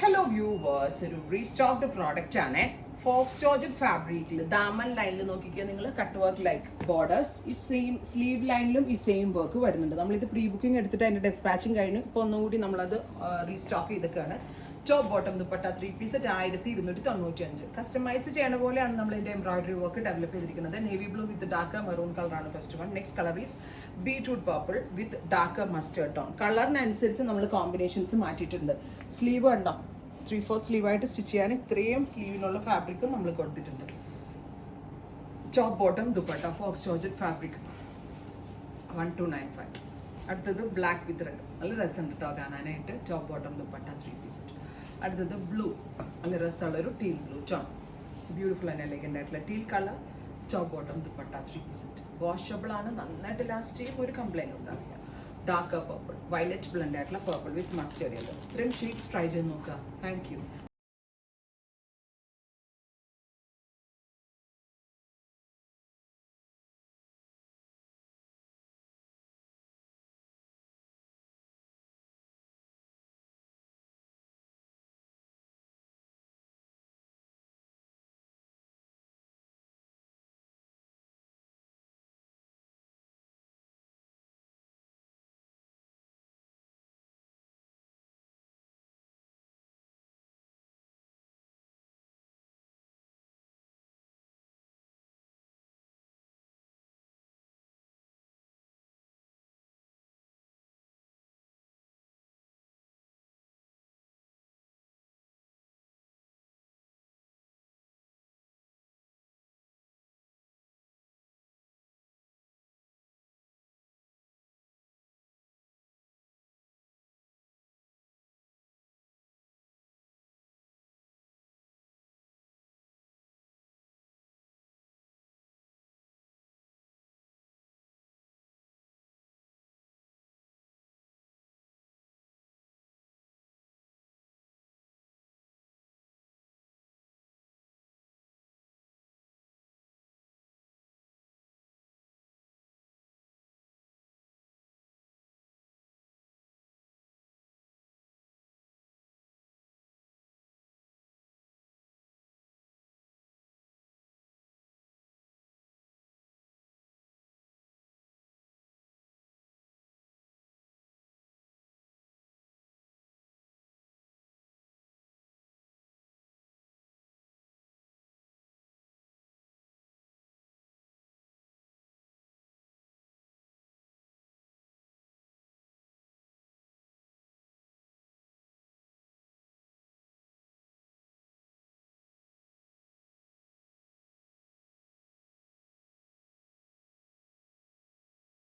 Hello viewers, ഒരു restocked product ആണ്. Fox georgette ഫാബ്രിക്കിൽ ദാമൻ ലൈനിൽ നോക്കിക്കുക നിങ്ങൾ, കട്ട് വർക്ക് ലൈക്ക് ബോർഡേഴ്സ്. ഈ സെയിം സ്ലീവ് ലൈനിലും ഈ സെയിം വർക്ക് വരുന്നുണ്ട്. നമ്മളിത് പ്രീ ബുക്കിംഗ് എടുത്തിട്ട് അതിന്റെ ഡെസ്പാച്ചിങ് കഴിഞ്ഞു. ഇപ്പോൾ ഒന്നുകൂടി നമ്മളത് റീസ്റ്റോക്ക് ചെയ്തൊക്കെയാണ്. Top bottom dupatta 3 piece 1295. Customize ചെയ്യണ പോലെയാണ് നമ്മൾ ഇതിന്റെ എംബ്രോയിഡറി വർക്ക് ഡെവലപ്പ് ചെയ്തിരിക്കുന്നത്. Navy blue with dark maroon കളറാണ് first one. Next colour is beetroot purple with dark mustard tone. കളറിനനുസരിച്ച് നമ്മൾ കോമ്പിനേഷൻസ് മാറ്റിയിട്ടുണ്ട്. സ്ലീവ് കണ്ടോ, 3/4 സ്ലീവായിട്ട് സ്റ്റിച്ച് ചെയ്യാൻ ഇത്രയും സ്ലീവിനുള്ള ഫാബ്രിക്കും നമ്മൾ കൊടുത്തിട്ടുണ്ട്. Top bottom dupatta faux georgette fabric 1295. അടുത്തത് ബ്ലാക്ക് വിത്ത് റെഡ്, നല്ല രസമുണ്ട് കേട്ടോ കാണാനായിട്ട്. Top bottom dupatta 3 piece. അടുത്തത് ബ്ലൂ, നല്ല രസമുള്ളൊരു teal blue tone, beautiful and elegant ആയിട്ടുള്ള teal colour. Top bottom dupatta 3 piece. Washable ആണ്, നന്നായിട്ട് ലാസ്റ്റ് ചെയ്യും, ഒരു കംപ്ലൈൻറ്റ് ഉണ്ടാവില്ല. ഡാർക്ക് പർപ്പിൾ, വയലറ്റ് ബ്ലെൻഡ് ആയിട്ടുള്ള പർപ്പിൾ വിത്ത് മസ്റ്റേർഡ് യെല്ലോ. ഇത്രയും ഷെയ്ഡ്സ് ട്രൈ ചെയ്ത് നോക്കുക. Thank U.